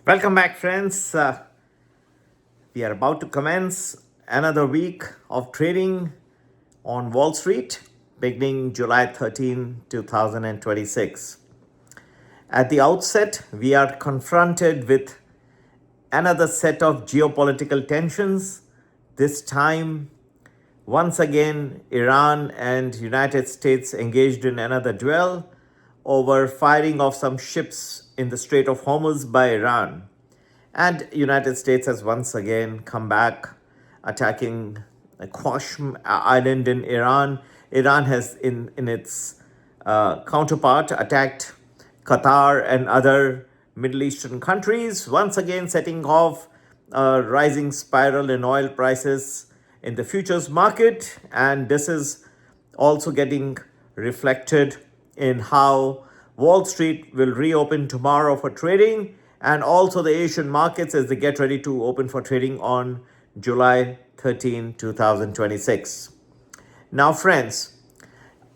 Welcome back, friends. We are about to commence another week of trading on Wall Street beginning July 13, 2026. At the outset, we are confronted with another set of geopolitical tensions. This time, once again, Iran and United States engaged in another duel over firing of some ships in the Strait of Hormuz by Iran. And United States has once again come back attacking Qashm Island in Iran. Iran has in its counterpart attacked Qatar and other Middle Eastern countries, once again setting off a rising spiral in oil prices in the futures market. And this is also getting reflected in how Wall Street will reopen tomorrow for trading, and also the Asian markets as they get ready to open for trading on July 13, 2026. Now, friends,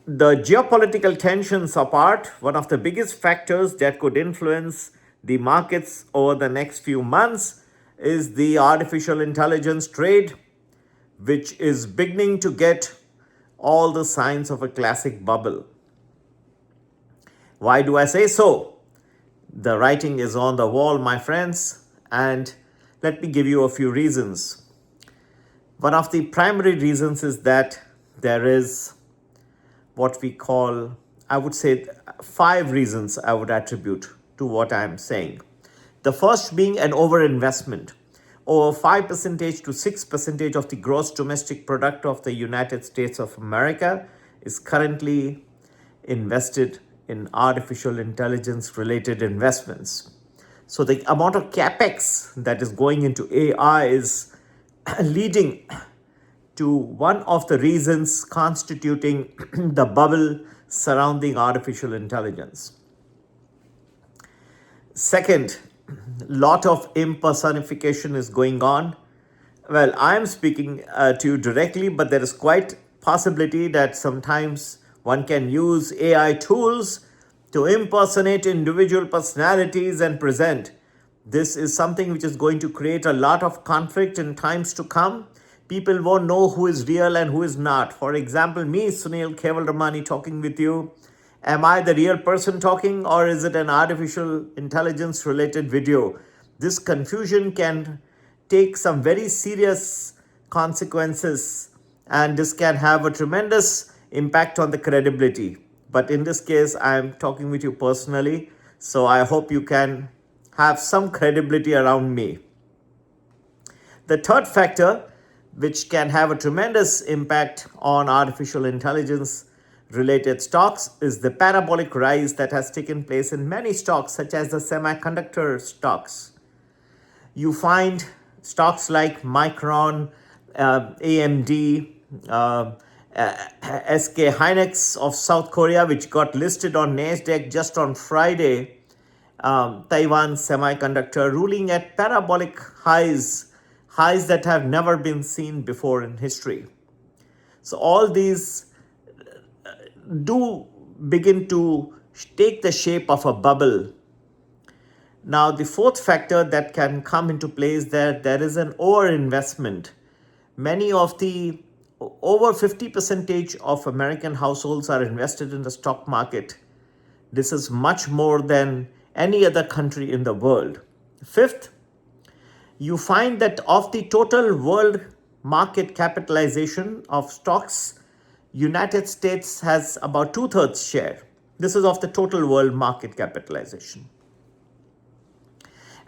the geopolitical tensions apart, one of the biggest factors that could influence the markets over the next few months is the artificial intelligence trade, which is beginning to get all the signs of a classic bubble. Why do I say so? The writing is on the wall, my friends, and let me give you a few reasons. One of the primary reasons is that there is what we call, I would say, 5 reasons I would attribute to what I'm saying. The first being an overinvestment. Over 5% to 6% of the gross domestic product of the United States of America is currently invested in artificial intelligence related investments. So the amount of capex that is going into AI is leading to one of the reasons constituting the bubble surrounding artificial intelligence. Second, lot of impersonification is going on. Well, I'm speaking to you directly, but there is quite possibility that sometimes one can use AI tools to impersonate individual personalities and present. This is something which is going to create a lot of conflict in times to come. People won't know who is real and who is not. For example, me, Sunil Kevalramani, talking with you. Am I the real person talking, or is it an artificial intelligence related video? This confusion can take some very serious consequences, and this can have a tremendous impact on the credibility. But in this case, I'm talking with you personally, so I hope you can have some credibility around me. The third factor, which can have a tremendous impact on artificial intelligence related stocks, is the parabolic rise that has taken place in many stocks, such as the semiconductor stocks. You find stocks like Micron, AMD, SK Hynix of South Korea, which got listed on NASDAQ just on Friday, Taiwan Semiconductor, ruling at parabolic highs that have never been seen before in history. So all these do begin to take the shape of a bubble. Now, the fourth factor that can come into play is that there is an overinvestment. Many of the over 50% of American households are invested in the stock market. This is much more than any other country in the world. Fifth, you find that of the total world market capitalization of stocks, United States has about 2/3 share. This is of the total world market capitalization.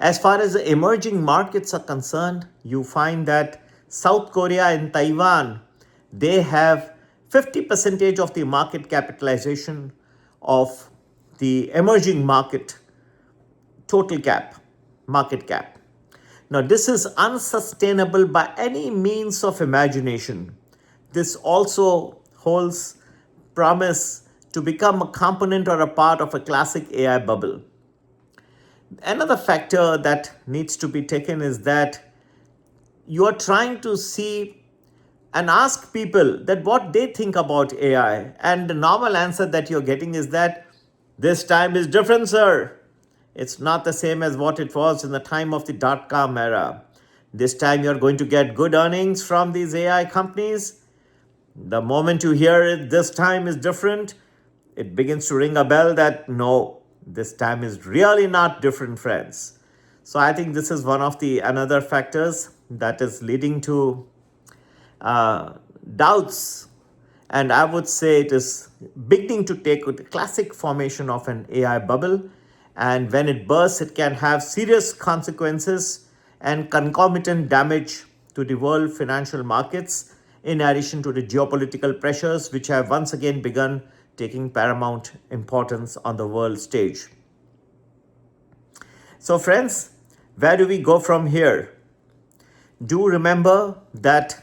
As far as the emerging markets are concerned, you find that South Korea and Taiwan, they have 50% of the market capitalization of the emerging market total market cap. Now, this is unsustainable by any means of imagination. This also holds promise to become a component or a part of a classic AI bubble. Another factor that needs to be taken is that you are trying to see and ask people that what they think about AI. And the normal answer that you're getting is that this time is different, sir. It's not the same as what it was in the time of the dot-com era. This time you're going to get good earnings from these AI companies. The moment you hear it, this time is different, it begins to ring a bell that no, this time is really not different, friends. So I think this is one of the another factors that is leading to doubts, and I would say it is beginning to take the classic formation of an AI bubble. And when it bursts, it can have serious consequences and concomitant damage to the world financial markets, in addition to the geopolitical pressures which have once again begun taking paramount importance on the world stage. So, friends, where do we go from here? Do remember that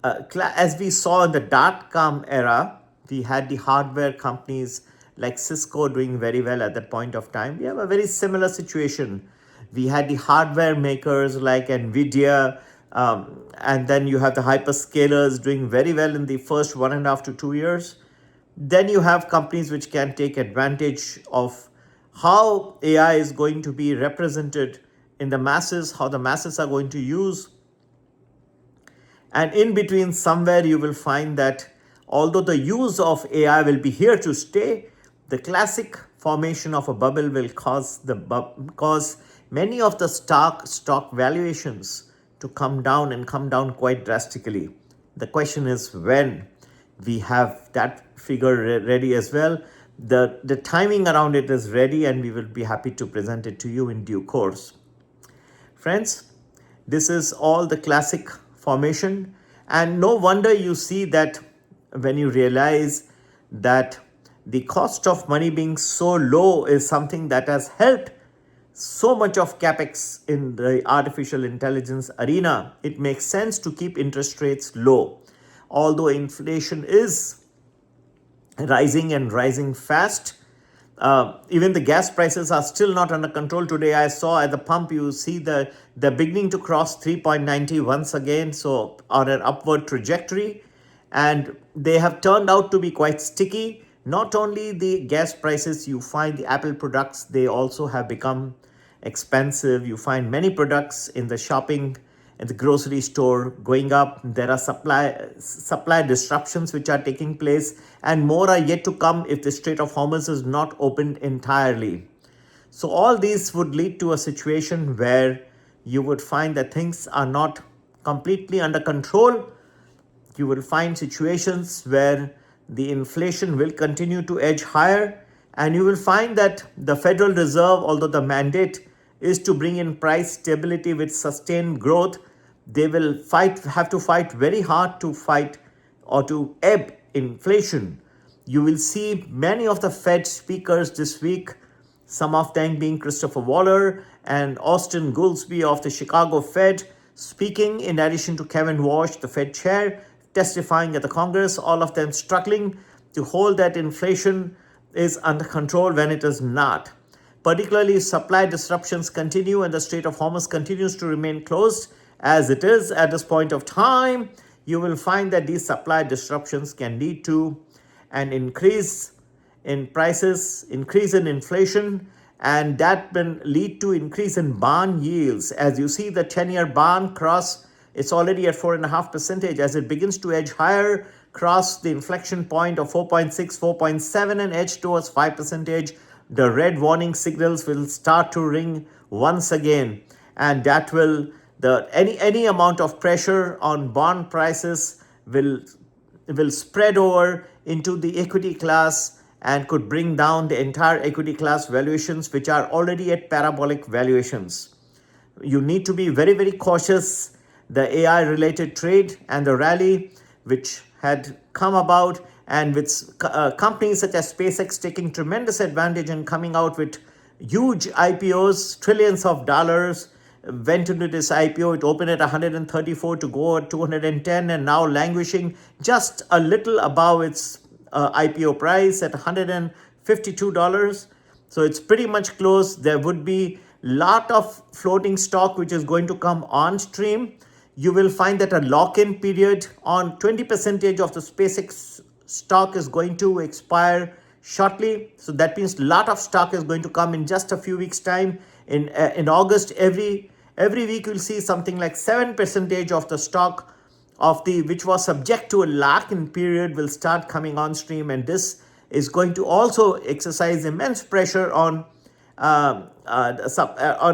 as we saw in the dot-com era, we had the hardware companies like Cisco doing very well at that point of time. We have a very similar situation. We had the hardware makers like Nvidia, and then you have the hyperscalers doing very well in the first 1.5 to 2 years. Then you have companies which can take advantage of how AI is going to be represented in the masses, how the masses are going to use. And in between, somewhere you will find that although the use of AI will be here to stay, the classic formation of a bubble will cause many of the stock valuations to come down, and come down quite drastically. The question is when we have that figure ready as well. The timing around it is ready, and we will be happy to present it to you in due course. Friends, this is all the classic formation, and no wonder you see that when you realize that the cost of money being so low is something that has helped so much of capex in the artificial intelligence arena. It makes sense to keep interest rates low. Although inflation is rising and rising fast, even the gas prices are still not under control. Today I saw at the pump, you see they're beginning to cross 3.90 once again, so on an upward trajectory, and they have turned out to be quite sticky. Not only the gas prices, you find the Apple products, they also have become expensive. You find many products in the shopping and the grocery store going up. There are supply disruptions which are taking place, and more are yet to come if the Strait of Hormuz is not opened entirely. So all these would lead to a situation where you would find that things are not completely under control. You will find situations where the inflation will continue to edge higher, and you will find that the Federal Reserve, although the mandate is to bring in price stability with sustained growth, they will have to fight very hard to fight or to ebb inflation. You will see many of the Fed speakers this week, some of them being Christopher Waller and Austin Goolsbee of the Chicago Fed, speaking, in addition to Kevin Walsh, the Fed chair, testifying at the Congress, all of them struggling to hold that inflation is under control when it is not. Particularly, supply disruptions continue and the Strait of Hormuz continues to remain closed as it is at this point of time. You will find that these supply disruptions can lead to an increase in prices, increase in inflation, and that will lead to increase in bond yields. As you see the 10-year bond cross, it's already at 4.5%. As it begins to edge higher, cross the inflection point of 4.6, 4.7 and edge towards 5%, the red warning signals will start to ring once again, and that will any amount of pressure on bond prices will spread over into the equity class and could bring down the entire equity class valuations, which are already at parabolic valuations. You need to be very, very cautious. The AI related trade and the rally which had come about, and with companies such as SpaceX taking tremendous advantage and coming out with huge IPOs, trillions of dollars went into this IPO. It opened at 134 to go at 210, and now languishing just a little above its IPO price at $152. So it's pretty much close. There would be lot of floating stock which is going to come on stream. You will find that a lock-in period on 20% of the SpaceX stock is going to expire shortly. So that means a lot of stock is going to come in just a few weeks time. In August, every week you'll see something like 7% of the stock of the which was subject to a lock-in period will start coming on stream, and this is going to also exercise immense pressure on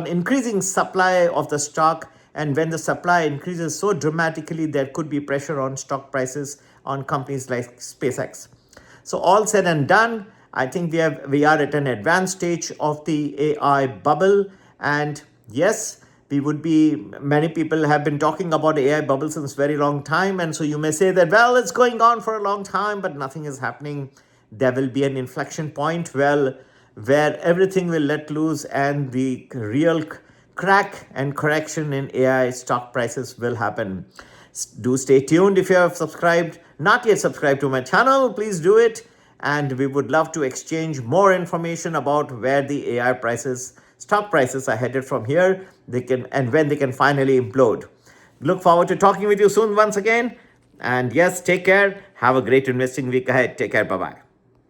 increasing supply of the stock. And when the supply increases so dramatically, there could be pressure on stock prices on companies like SpaceX. So all said and done, I think we are at an advanced stage of the AI bubble. And yes, many people have been talking about AI bubble since very long time. And so you may say that, well, it's going on for a long time, but nothing is happening. There will be an inflection point, where everything will let loose and the real crack and correction in AI stock prices will happen. Do stay tuned. If you have not yet subscribed to my channel, please do it. And we would love to exchange more information about where the stock prices are headed from here. And when they can finally implode. Look forward to talking with you soon once again. And yes, take care. Have a great investing week ahead. Take care. Bye-bye.